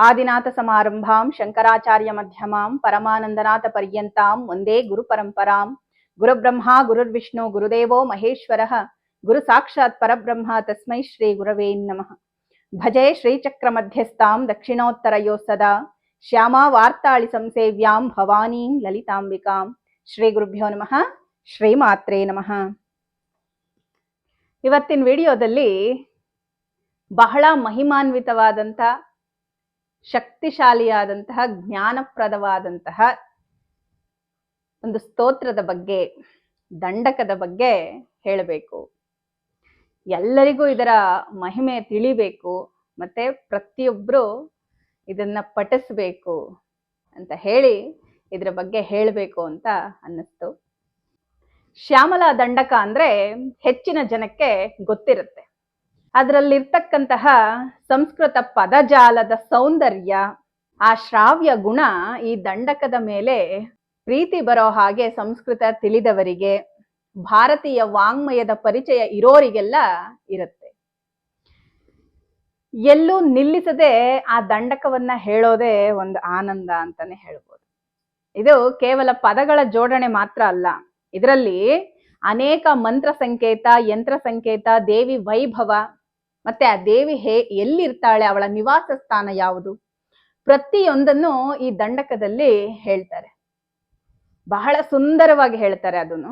ಆದಿನಾಥ ಸಮಾರಂಭಾಂ ಶಂಕರಾಚಾರ್ಯ ಮಧ್ಯಮಾಂ ಪರಮಾನಂದನಾಥ ಪರ್ಯಂತಾಂ ವಂದೇ ಗುರು ಪರಂಪರಾಂ. ಗುರುಬ್ರಹ್ಮ ಗುರುರ್ವಿಷ್ಣು ಗುರುದೇವೋ ಮಹೇಶ್ವರಃ ಗುರು ಸಾಕ್ಷಾತ್ ಪರಬ್ರಹ್ಮ ತಸ್ಮೈ ಶ್ರೀ ಗುರವೇ ನಮಃ. ಭಜೆ ಶ್ರೀಚಕ್ರ ಮಧ್ಯಸ್ಥಾಂ ದಕ್ಷಿಣೋತ್ತರಯೋ ಸದಾ ಶ್ಯಾಮಾ ವಾರ್ತಾಳಿ ಸಂಸೇವ್ಯಾಂ ಭವಾನೀಂ ಲಲಿತಾಂಬಿಕಾಂ. ಶ್ರೀ ಗುರುಭ್ಯೋ ನಮಃ. ಶ್ರೀಮಾತ್ರೇ ನಮಃ. ಇವತ್ತಿನ ವಿಡಿಯೋದಲ್ಲಿ ಬಹಳ ಮಹಿಮಾನ್ವಿತವಾದಂಥ ಶಕ್ತಿಶಾಲಿಯಾದಂತಹ ಜ್ಞಾನಪ್ರದವಾದಂತಹ ಒಂದು ಸ್ತೋತ್ರದ ಬಗ್ಗೆ, ದಂಡಕದ ಬಗ್ಗೆ ಹೇಳಬೇಕು. ಎಲ್ಲರಿಗೂ ಇದರ ಮಹಿಮೆ ತಿಳಿಬೇಕು, ಮತ್ತೆ ಪ್ರತಿಯೊಬ್ಬರು ಇದನ್ನ ಪಠಿಸ್ಬೇಕು ಅಂತ ಹೇಳಿ ಇದರ ಬಗ್ಗೆ ಹೇಳಬೇಕು ಅಂತ ಅನ್ನಿಸ್ತು. ಶ್ಯಾಮಲಾ ದಂಡಕ ಅಂದ್ರೆ ಹೆಚ್ಚಿನ ಜನಕ್ಕೆ ಗೊತ್ತಿರುತ್ತೆ. ಅದರಲ್ಲಿರ್ತಕ್ಕಂತಹ ಸಂಸ್ಕೃತ ಪದಜಾಲದ ಸೌಂದರ್ಯ, ಆ ಶ್ರಾವ್ಯ ಗುಣ ಈ ದಂಡಕದ ಮೇಲೆ ಪ್ರೀತಿ ಬರೋ ಹಾಗೆ ಸಂಸ್ಕೃತ ತಿಳಿದವರಿಗೆ, ಭಾರತೀಯ ವಾಂಗ್ಮಯದ ಪರಿಚಯ ಇರೋರಿಗೆಲ್ಲ ಇರುತ್ತೆ. ಎಲ್ಲೂ ನಿಲ್ಲಿಸದೆ ಆ ದಂಡಕವನ್ನ ಹೇಳೋದೇ ಒಂದು ಆನಂದ ಅಂತಾನೆ ಹೇಳ್ಬೋದು. ಇದು ಕೇವಲ ಪದಗಳ ಜೋಡಣೆ ಮಾತ್ರ ಅಲ್ಲ, ಇದರಲ್ಲಿ ಅನೇಕ ಮಂತ್ರ ಸಂಕೇತ, ಯಂತ್ರ ಸಂಕೇತ, ದೇವಿ ವೈಭವ, ಮತ್ತೆ ಆ ದೇವಿ ಎಲ್ಲಿರ್ತಾಳೆ, ಅವಳ ನಿವಾಸ ಸ್ಥಾನ ಯಾವುದು, ಪ್ರತಿಯೊಂದನ್ನು ಈ ದಂಡಕದಲ್ಲಿ ಹೇಳ್ತಾರೆ. ಬಹಳ ಸುಂದರವಾಗಿ ಹೇಳ್ತಾರೆ ಅದನ್ನು.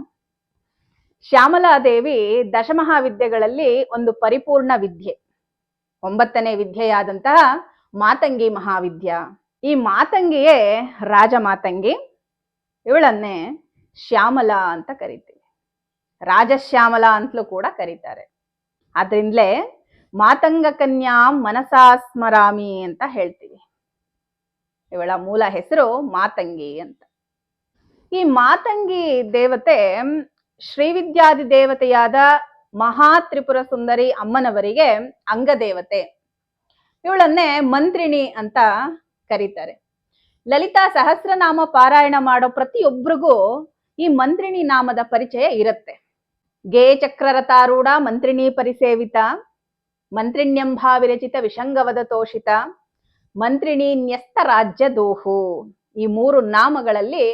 ಶ್ಯಾಮಲಾ ದೇವಿ ದಶಮಹಾವಿದ್ಯೆಗಳಲ್ಲಿ ಒಂದು ಪರಿಪೂರ್ಣ ವಿದ್ಯೆ, 9ನೇ ವಿದ್ಯೆಯಾದಂತಹ ಮಾತಂಗಿ ಮಹಾವಿದ್ಯ. ಈ ಮಾತಂಗಿಯೇ ರಾಜಮಾತಂಗಿ. ಇವಳನ್ನೇ ಶ್ಯಾಮಲಾ ಅಂತ ಕರಿತೀವಿ, ರಾಜಶ್ಯಾಮಲಾ ಅಂತಲೂ ಕೂಡ ಕರೀತಾರೆ. ಆದ್ರಿಂದಲೇ ಮಾತಂಗ ಕನ್ಯಾಂ ಮನಸಾ ಸ್ಮರಾಮಿ ಅಂತ ಹೇಳ್ತೀವಿ. ಇವಳ ಮೂಲ ಹೆಸರು ಮಾತಂಗಿ ಅಂತ. ಈ ಮಾತಂಗಿ ದೇವತೆ ಶ್ರೀವಿದ್ಯಾದಿ ದೇವತೆಯಾದ ಮಹಾ ತ್ರಿಪುರ ಸುಂದರಿ ಅಮ್ಮನವರಿಗೆ ಅಂಗದೇವತೆ. ಇವಳನ್ನೇ ಮಂತ್ರಿಣಿ ಅಂತ ಕರೀತಾರೆ. ಲಲಿತಾ ಸಹಸ್ರನಾಮ ಪಾರಾಯಣ ಮಾಡೋ ಪ್ರತಿಯೊಬ್ಬರಿಗೂ ಈ ಮಂತ್ರಿಣಿ ನಾಮದ ಪರಿಚಯ ಇರುತ್ತೆ. ಗೇ ಚಕ್ರರತಾರೂಢ ಮಂತ್ರಿಣೀ ಪರಿಸೇವಿತ, ಮಂತ್ರಿಣ್ಯಂಭಾ ವಿರಚಿತ ವಿಷಂಗವದ ತೋಷಿತ, ಮಂತ್ರಿಣೀ ನ್ಯಸ್ತ ರಾಜ್ಯ ದೋಹು. ಈ 3 ನಾಮಗಳಲ್ಲಿ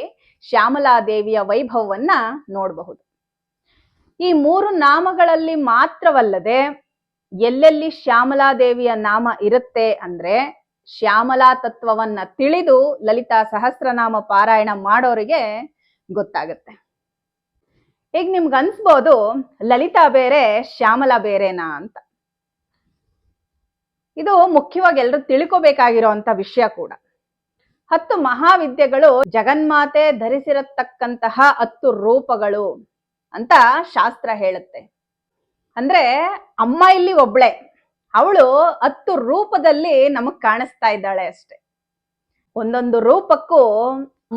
ಶ್ಯಾಮಲಾದೇವಿಯ ವೈಭವವನ್ನ ನೋಡಬಹುದು. ಈ 3 ನಾಮಗಳಲ್ಲಿ ಮಾತ್ರವಲ್ಲದೆ ಎಲ್ಲೆಲ್ಲಿ ಶ್ಯಾಮಲಾದೇವಿಯ ನಾಮ ಇರುತ್ತೆ ಅಂದ್ರೆ ಶ್ಯಾಮಲಾ ತತ್ವವನ್ನ ತಿಳಿದು ಲಲಿತಾ ಸಹಸ್ರನಾಮ ಪಾರಾಯಣ ಮಾಡೋರಿಗೆ ಗೊತ್ತಾಗುತ್ತೆ. ಈಗ ನಿಮ್ಗೆ ಅನ್ಸ್ಬೋದು, ಲಲಿತಾ ಬೇರೆ ಶ್ಯಾಮಲಾ ಬೇರೆನಾ ಅಂತ. ಇದು ಮುಖ್ಯವಾಗಿ ಎಲ್ಲರೂ ತಿಳ್ಕೋಬೇಕಾಗಿರೋಂಥ ವಿಷಯ ಕೂಡ. 10 ಮಹಾವಿದ್ಯೆಗಳು ಜಗನ್ಮಾತೆ ಧರಿಸಿರತಕ್ಕಂತಹ 10 ರೂಪಗಳು ಅಂತ ಶಾಸ್ತ್ರ ಹೇಳುತ್ತೆ. ಅಂದ್ರೆ ಅಮ್ಮ ಇಲ್ಲಿ ಒಬ್ಳೆ, ಅವಳು 10 ರೂಪದಲ್ಲಿ ನಮಗ್ ಕಾಣಿಸ್ತಾ ಇದ್ದಾಳೆ ಅಷ್ಟೆ. ಒಂದೊಂದು ರೂಪಕ್ಕೂ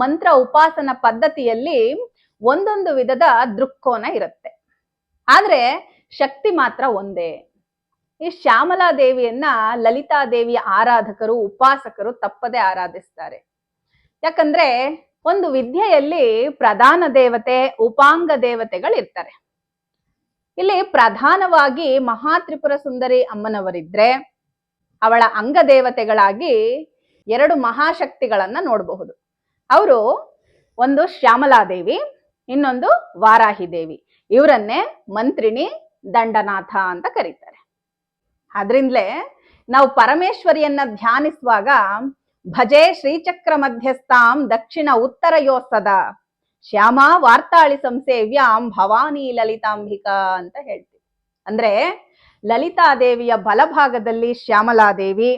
ಮಂತ್ರ ಉಪಾಸನ ಪದ್ಧತಿಯಲ್ಲಿ ಒಂದೊಂದು ವಿಧದ ದೃಕ್ಕೋನ ಇರುತ್ತೆ, ಆದ್ರೆ ಶಕ್ತಿ ಮಾತ್ರ ಒಂದೇ. ಈ ಶ್ಯಾಮಲಾ ದೇವಿಯನ್ನ ಲಲಿತಾ ದೇವಿಯ ಆರಾಧಕರು, ಉಪಾಸಕರು ತಪ್ಪದೆ ಆರಾಧಿಸ್ತಾರೆ. ಯಾಕಂದ್ರೆ ಒಂದು ವಿದ್ಯೆಯಲ್ಲಿ ಪ್ರಧಾನ ದೇವತೆ, ಉಪಾಂಗ ದೇವತೆಗಳಿರ್ತಾರೆ. ಇಲ್ಲಿ ಪ್ರಧಾನವಾಗಿ ಮಹಾ ತ್ರಿಪುರ ಸುಂದರಿ ಅಮ್ಮನವರಿದ್ರೆ ಅವಳ ಅಂಗ ದೇವತೆಗಳಾಗಿ 2 ಮಹಾಶಕ್ತಿಗಳನ್ನ ನೋಡಬಹುದು. ಅವರು ಒಂದು ಶ್ಯಾಮಲಾದೇವಿ, ಇನ್ನೊಂದು ವಾರಾಹಿ ದೇವಿ. ಇವರನ್ನೇ ಮಂತ್ರಿಣಿ, ದಂಡನಾಥ ಅಂತ ಕರೀತಾರೆ. ಆದ್ರಿಂದಲೇ ನಾವು ಪರಮೇಶ್ವರಿಯನ್ನ ಧ್ಯಾನಿಸುವಾಗ ಭಜೆ ಶ್ರೀಚಕ್ರ ಮಧ್ಯಸ್ಥಾಂ ದಕ್ಷಿಣ ಉತ್ತರಯೋ ಸದಾ ಶ್ಯಾಮಾ ವಾರ್ತಾಳಿ ಸಂಸೇವ್ಯಾಂ ಭವಾನಿ ಲಲಿತಾಂಬಿಕಾ ಅಂತ ಹೇಳ್ತೀವಿ. ಅಂದ್ರೆ ಲಲಿತಾದೇವಿಯ ಬಲಭಾಗದಲ್ಲಿ ಶ್ಯಾಮಲಾದೇವಿ,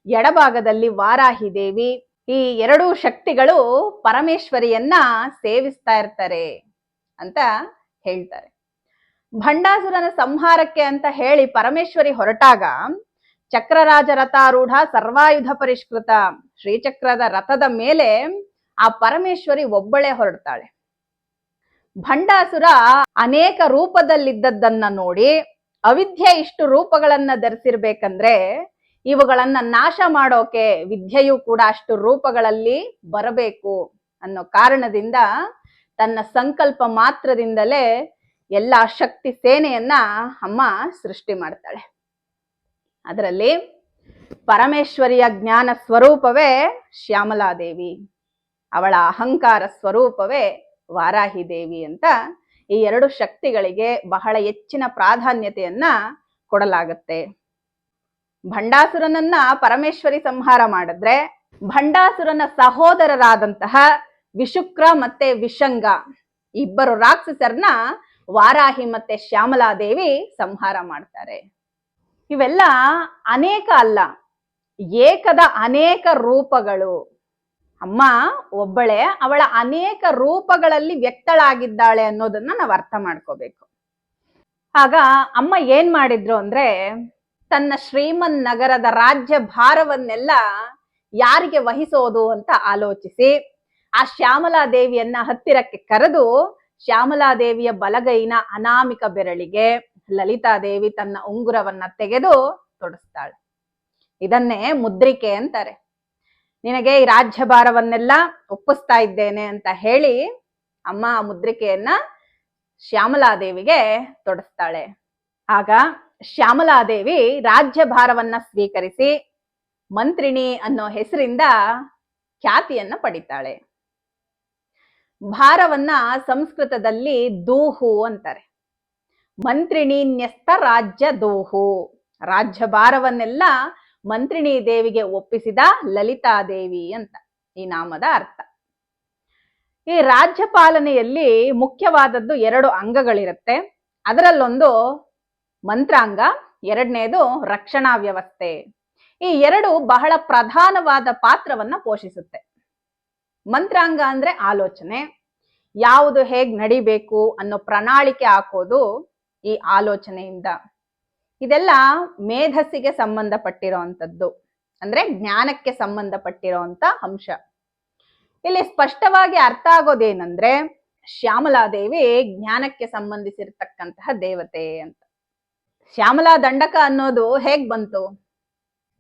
ಎಡಭಾಗದಲ್ಲಿ ವಾರಾಹಿ ದೇವಿ. ಈ 2 ಶಕ್ತಿಗಳು ಪರಮೇಶ್ವರಿಯನ್ನ ಸೇವಿಸ್ತಾ ಇರ್ತಾರೆ ಅಂತ ಹೇಳ್ತಾರೆ. ಭಂಡಾಸುರನ ಸಂಹಾರಕ್ಕೆ ಅಂತ ಹೇಳಿ ಪರಮೇಶ್ವರಿ ಹೊರಟಾಗ ಚಕ್ರರಾಜ ರಥಾರೂಢ ಸರ್ವಾಯುಧ ಪರಿಷ್ಕೃತ ಶ್ರೀಚಕ್ರದ ರಥದ ಮೇಲೆ ಆ ಪರಮೇಶ್ವರಿ ಒಬ್ಬಳೇ ಹೊರಡ್ತಾಳೆ. ಭಂಡಾಸುರ ಅನೇಕ ರೂಪದಲ್ಲಿದ್ದದ್ದನ್ನ ನೋಡಿ ಅವಿದ್ಯೆ ಇಷ್ಟು ರೂಪಗಳನ್ನ ಧರಿಸಿರ್ಬೇಕಂದ್ರೆ ಇವುಗಳನ್ನ ನಾಶ ಮಾಡೋಕೆ ವಿದ್ಯೆಯು ಕೂಡ ಅಷ್ಟು ರೂಪಗಳಲ್ಲಿ ಬರಬೇಕು ಅನ್ನೋ ಕಾರಣದಿಂದ ತನ್ನ ಸಂಕಲ್ಪ ಮಾತ್ರದಿಂದಲೇ ಎಲ್ಲ ಶಕ್ತಿ ಸೇನೆಯನ್ನ ಅಮ್ಮ ಸೃಷ್ಟಿ ಮಾಡ್ತಾಳೆ. ಅದರಲ್ಲಿ ಪರಮೇಶ್ವರಿಯ ಜ್ಞಾನ ಸ್ವರೂಪವೇ ಶ್ಯಾಮಲಾದೇವಿ, ಅವಳ ಅಹಂಕಾರ ಸ್ವರೂಪವೇ ವಾರಾಹಿ ದೇವಿ ಅಂತ ಈ ಎರಡು ಶಕ್ತಿಗಳಿಗೆ ಬಹಳ ಹೆಚ್ಚಿನ ಪ್ರಾಧಾನ್ಯತೆಯನ್ನ ಕೊಡಲಾಗುತ್ತೆ. ಭಂಡಾಸುರನನ್ನ ಪರಮೇಶ್ವರಿ ಸಂಹಾರ ಮಾಡಿದ್ರೆ ಭಂಡಾಸುರನ ಸಹೋದರರಾದಂತಹ ವಿಶುಕ್ರ ಮತ್ತೆ ವಿಶಂಗ ಇಬ್ಬರು ರಾಕ್ಷಸರನ್ನ ವಾರಾಹಿ ಮತ್ತೆ ಶ್ಯಾಮಲಾದೇವಿ ಸಂಹಾರ ಮಾಡ್ತಾರೆ. ಇವೆಲ್ಲ ಅನೇಕ ಅಲ್ಲ, ಏಕದ ಅನೇಕ ರೂಪಗಳು. ಅಮ್ಮ ಒಬ್ಬಳೆ, ಅವಳ ಅನೇಕ ರೂಪಗಳಲ್ಲಿ ವ್ಯಕ್ತಳಾಗಿದ್ದಾಳೆ ಅನ್ನೋದನ್ನ ನಾವು ಅರ್ಥ ಮಾಡ್ಕೋಬೇಕು. ಆಗ ಅಮ್ಮ ಏನ್ ಮಾಡಿದ್ರು ಅಂದ್ರೆ, ತನ್ನ ಶ್ರೀಮನ್ ನಗರದ ರಾಜ್ಯ ಭಾರವನ್ನೆಲ್ಲ ಯಾರಿಗೆ ವಹಿಸೋದು ಅಂತ ಆಲೋಚಿಸಿ ಆ ಶ್ಯಾಮಲಾದೇವಿಯನ್ನ ಹತ್ತಿರಕ್ಕೆ ಕರೆದು ಶ್ಯಾಮಲಾದೇವಿಯ ಬಲಗೈನ ಅನಾಮಿಕ ಬೆರಳಿಗೆ ಲಲಿತಾದೇವಿ ತನ್ನ ಉಂಗುರವನ್ನ ತೆಗೆದು ತೊಡಸ್ತಾಳೆ. ಇದನ್ನೇ ಮುದ್ರಿಕೆ ಅಂತಾರೆ. ನಿನಗೆ ಈ ರಾಜ್ಯಭಾರವನ್ನೆಲ್ಲ ಒಪ್ಪಿಸ್ತಾ ಇದ್ದೇನೆ ಅಂತ ಹೇಳಿ ಅಮ್ಮ ಆ ಮುದ್ರಿಕೆಯನ್ನ ಶ್ಯಾಮಲಾದೇವಿಗೆ ತೊಡಸ್ತಾಳೆ. ಆಗ ಶ್ಯಾಮಲಾದೇವಿ ರಾಜ್ಯಭಾರವನ್ನ ಸ್ವೀಕರಿಸಿ ಮಂತ್ರಿಣಿ ಅನ್ನೋ ಹೆಸರಿಂದ ಖ್ಯಾತಿಯನ್ನ ಪಡಿತಾಳೆ. ಭಾರವನ್ನ ಸಂಸ್ಕೃತದಲ್ಲಿ ದೂಹು ಅಂತಾರೆ. ಮಂತ್ರಿಣಿ ನ್ಯಸ್ತ ರಾಜ್ಯ ದೂಹು, ರಾಜ್ಯಭಾರವನ್ನೆಲ್ಲ ಮಂತ್ರಿಣಿ ದೇವಿಗೆ ಒಪ್ಪಿಸಿದ ಲಲಿತಾದೇವಿ ಅಂತ ಈ ನಾಮದ ಅರ್ಥ. ಈ ರಾಜ್ಯ ಪಾಲನೆಯಲ್ಲಿ ಮುಖ್ಯವಾದದ್ದು ಎರಡು ಅಂಗಗಳಿರುತ್ತೆ. ಅದರಲ್ಲೊಂದು ಮಂತ್ರಾಂಗ, ಎರಡನೇದು ರಕ್ಷಣಾ ವ್ಯವಸ್ಥೆ. ಈ ಎರಡು ಬಹಳ ಪ್ರಧಾನವಾದ ಪಾತ್ರವನ್ನ ಪೋಷಿಸುತ್ತೆ. ಮಂತ್ರಾಂಗ ಅಂದ್ರೆ ಆಲೋಚನೆ, ಯಾವುದು ಹೇಗ್ ನಡಿಬೇಕು ಅನ್ನೋ ಪ್ರಣಾಳಿಕೆ ಹಾಕೋದು ಈ ಆಲೋಚನೆಯಿಂದ. ಇದೆಲ್ಲ ಮೇಧಸ್ಸಿಗೆ ಸಂಬಂಧಪಟ್ಟಿರೋಂಥದ್ದು, ಅಂದ್ರೆ ಜ್ಞಾನಕ್ಕೆ ಸಂಬಂಧಪಟ್ಟಿರೋಂಥ ಅಂಶ. ಇಲ್ಲಿ ಸ್ಪಷ್ಟವಾಗಿ ಅರ್ಥ ಆಗೋದೇನಂದ್ರೆ ಶ್ಯಾಮಲಾದೇವಿ ಜ್ಞಾನಕ್ಕೆ ಸಂಬಂಧಿಸಿರ್ತಕ್ಕಂತಹ ದೇವತೆ ಅಂತ. ಶ್ಯಾಮಲಾ ದಂಡಕ ಅನ್ನೋದು ಹೇಗ್ ಬಂತು?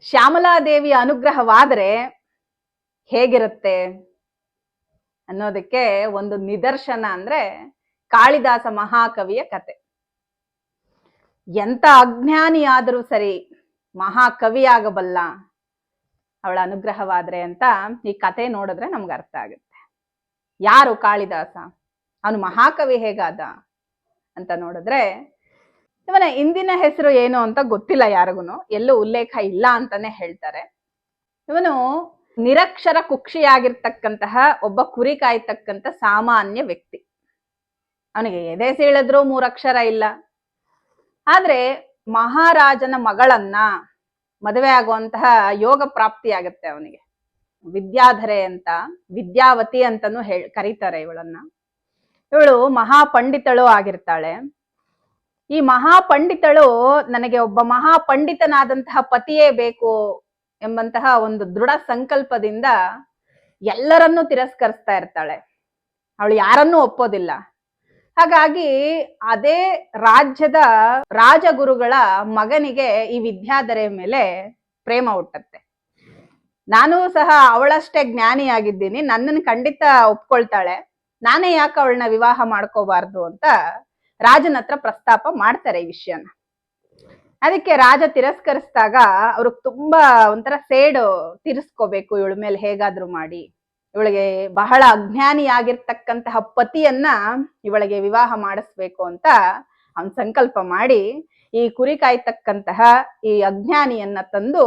ಶ್ಯಾಮಲಾದೇವಿಯ ಅನುಗ್ರಹವಾದ್ರೆ ಹೇಗಿರುತ್ತೆ ಅನ್ನೋದಕ್ಕೆ ಒಂದು ನಿದರ್ಶನ ಅಂದ್ರೆ ಕಾಳಿದಾಸ ಮಹಾಕವಿಯ ಕತೆ. ಎಂತ ಅಜ್ಞಾನಿಯಾದರೂ ಸರಿ ಮಹಾಕವಿಯಾಗಬಲ್ಲ ಅವಳ ಅನುಗ್ರಹವಾದ್ರೆ ಅಂತ ಈ ಕತೆ ನೋಡಿದ್ರೆ ನಮ್ಗೆ ಅರ್ಥ ಆಗುತ್ತೆ. ಯಾರು ಕಾಳಿದಾಸ? ಅವನು ಮಹಾಕವಿ ಹೇಗಾದ ಅಂತ ನೋಡಿದ್ರೆ, ಇವನ ಇಂದಿನ ಹೆಸರು ಏನು ಅಂತ ಗೊತ್ತಿಲ್ಲ ಯಾರಿಗೂ, ಎಲ್ಲೂ ಉಲ್ಲೇಖ ಇಲ್ಲ ಅಂತಾನೆ ಹೇಳ್ತಾರೆ. ಇವನು ನಿರಕ್ಷರ ಕುಕ್ಷಿಯಾಗಿರ್ತಕ್ಕಂತಹ ಒಬ್ಬ ಕುರಿ ಕಾಯ್ತಕ್ಕಂಥ ಸಾಮಾನ್ಯ ವ್ಯಕ್ತಿ. ಅವನಿಗೆ ಎದೆ ಸೀಳಿದ್ರು 3 ಅಕ್ಷರ ಇಲ್ಲ. ಆದ್ರೆ ಮಹಾರಾಜನ ಮಗಳನ್ನ ಮದುವೆ ಆಗುವಂತಹ ಯೋಗ ಪ್ರಾಪ್ತಿಯಾಗತ್ತೆ ಅವನಿಗೆ. ವಿದ್ಯಾಧರೆ ಅಂತ, ವಿದ್ಯಾವತಿ ಅಂತಾನು ಕರೀತಾರೆ ಇವಳನ್ನ. ಇವಳು ಮಹಾಪಂಡಿತಳು ಆಗಿರ್ತಾಳೆ. ಈ ಮಹಾಪಂಡಿತಳು ನನಗೆ ಒಬ್ಬ ಮಹಾಪಂಡಿತನಾದಂತಹ ಪತಿಯೇ ಬೇಕು ಎಂಬಂತಹ ಒಂದು ದೃಢ ಸಂಕಲ್ಪದಿಂದ ಎಲ್ಲರನ್ನೂ ತಿರಸ್ಕರಿಸ್ತಾ ಇರ್ತಾಳೆ. ಅವಳು ಯಾರನ್ನೂ ಒಪ್ಪೋದಿಲ್ಲ. ಹಾಗಾಗಿ ಅದೇ ರಾಜ್ಯದ ರಾಜಗುರುಗಳ ಮಗನಿಗೆ ಈ ವಿದ್ಯಾಧರೆ ಮೇಲೆ ಪ್ರೇಮ ಹುಟ್ಟತ್ತೆ. ನಾನು ಸಹ ಅವಳಷ್ಟೇ ಜ್ಞಾನಿಯಾಗಿದ್ದೀನಿ, ನನ್ನನ್ನು ಖಂಡಿತ ಒಪ್ಕೊಳ್ತಾಳೆ, ನಾನೇ ಯಾಕೆ ಅವಳನ್ನ ವಿವಾಹ ಮಾಡ್ಕೋಬಾರ್ದು ಅಂತ ರಾಜನ ಹತ್ರ ಪ್ರಸ್ತಾಪ ಮಾಡ್ತಾರೆ ಈ ವಿಷಯನ. ಅದಕ್ಕೆ ರಾಜ ತಿರಸ್ಕರಿಸಿದಾಗ ಅವ್ರಿಗೆ ತುಂಬಾ ಒಂಥರ ಸೇಡು ತೀರಿಸ್ಕೋಬೇಕು ಇವಳ ಮೇಲೆ ಹೇಗಾದ್ರೂ ಮಾಡಿ. ಇವಳಿಗೆ ಬಹಳ ಅಜ್ಞಾನಿಯಾಗಿರ್ತಕ್ಕಂತಹ ಪತಿಯನ್ನ ಇವಳಿಗೆ ವಿವಾಹ ಮಾಡಿಸ್ಬೇಕು ಅಂತ ಅವನ್ ಸಂಕಲ್ಪ ಮಾಡಿ ಈ ಕುರಿ ಕಾಯ್ತಕ್ಕಂತಹ ಈ ಅಜ್ಞಾನಿಯನ್ನ ತಂದು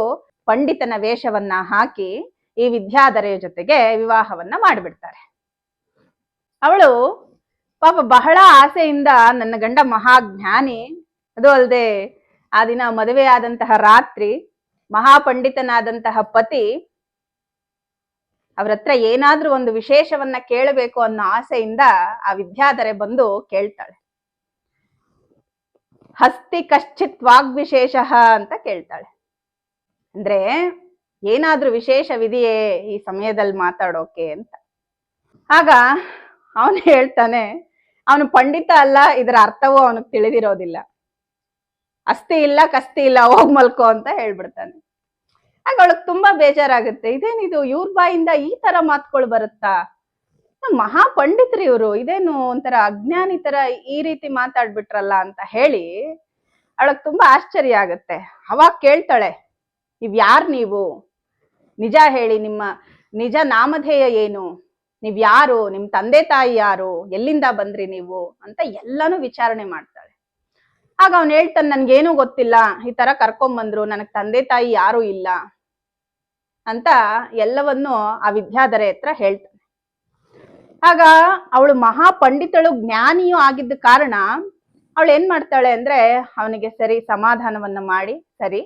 ಪಂಡಿತನ ವೇಷವನ್ನ ಹಾಕಿ ಈ ವಿದ್ಯಾಧರೆಯ ಜೊತೆಗೆ ವಿವಾಹವನ್ನ ಮಾಡಿಬಿಡ್ತಾರೆ. ಅವಳು ಪಾಪ ಬಹಳ ಆಸೆಯಿಂದ ನನ್ನ ಗಂಡ ಮಹಾಜ್ಞಾನಿ, ಅದು ಅಲ್ಲದೆ ಆ ದಿನ ಮದುವೆಯಾದಂತಹ ರಾತ್ರಿ ಮಹಾಪಂಡಿತನಾದಂತಹ ಪತಿ ಅವ್ರ ಹತ್ರ ಏನಾದ್ರೂ ಒಂದು ವಿಶೇಷವನ್ನ ಕೇಳಬೇಕು ಅನ್ನೋ ಆಸೆಯಿಂದ ಆ ವಿದ್ಯಾಧರೆ ಬಂದು ಕೇಳ್ತಾಳೆ. ಹಸ್ತಿ ಕಶ್ಚಿತ್ ವಾಗ್ವಿಶೇಷ ಅಂತ ಕೇಳ್ತಾಳೆ. ಅಂದ್ರೆ ಏನಾದ್ರೂ ವಿಶೇಷವಿದೆಯೇ ಈ ಸಮಯದಲ್ಲಿ ಮಾತಾಡೋಕೆ ಅಂತ. ಆಗ ಅವನು ಹೇಳ್ತಾನೆ, ಅವನು ಪಂಡಿತ ಅಲ್ಲ, ಇದರ ಅರ್ಥವೂ ಅವನಿಗೆ ತಿಳಿದಿರೋದಿಲ್ಲ. ಅಸ್ತಿ ಇಲ್ಲ ಕಸ್ತಿ ಇಲ್ಲ, ಹೋಗ್ ಮಲ್ಕೋ ಅಂತ ಹೇಳ್ಬಿಡ್ತಾನೆ. ಆಗ ಅವಳಗ್ ತುಂಬಾ ಬೇಜಾರಾಗುತ್ತೆ. ಇದೇನಿದು, ಇವ್ರ ಬಾಯಿಂದ ಈ ತರ ಮಾತುಗಳು ಬರುತ್ತಾ? ಮಹಾಪಂಡಿತರು ಇವರು, ಇದೇನು ಒಂಥರ ಅಜ್ಞಾನಿ ತರ ಈ ರೀತಿ ಮಾತಾಡ್ಬಿಟ್ರಲ್ಲ ಅಂತ ಹೇಳಿ ಅವಳಗ್ ತುಂಬಾ ಆಶ್ಚರ್ಯ ಆಗತ್ತೆ. ಅವಾಗ ಕೇಳ್ತಾಳೆ, ಯಾರು ನೀವು? ನಿಜ ಹೇಳಿ, ನಿಮ್ಮ ನಿಜ ನಾಮಧೇಯ ಏನು? ನೀವ್ ಯಾರು? ನಿಮ್ ತಂದೆ ತಾಯಿ ಯಾರು? ಎಲ್ಲಿಂದ ಬಂದ್ರಿ ನೀವು ಅಂತ ಎಲ್ಲಾನು ವಿಚಾರಣೆ ಮಾಡ್ತಾಳೆ. ಆಗ ಅವ್ನು ಹೇಳ್ತಾನೆ, ನನ್ಗೇನು ಗೊತ್ತಿಲ್ಲ, ಈ ತರ ಕರ್ಕೊಂಬಂದ್ರು, ನನಗ್ ತಂದೆ ತಾಯಿ ಯಾರು ಇಲ್ಲ ಅಂತ ಎಲ್ಲವನ್ನು ಆ ವಿದ್ಯಾಧರೆ ಹತ್ರ ಹೇಳ್ತಾನೆ. ಆಗ ಅವಳು ಮಹಾ ಪಂಡಿತಳು, ಜ್ಞಾನಿಯೂ ಆಗಿದ್ದ ಕಾರಣ ಅವಳು ಏನ್ ಮಾಡ್ತಾಳೆ ಅಂದ್ರೆ, ಅವನಿಗೆ ಸರಿ ಸಮಾಧಾನವನ್ನ ಮಾಡಿ, ಸರಿ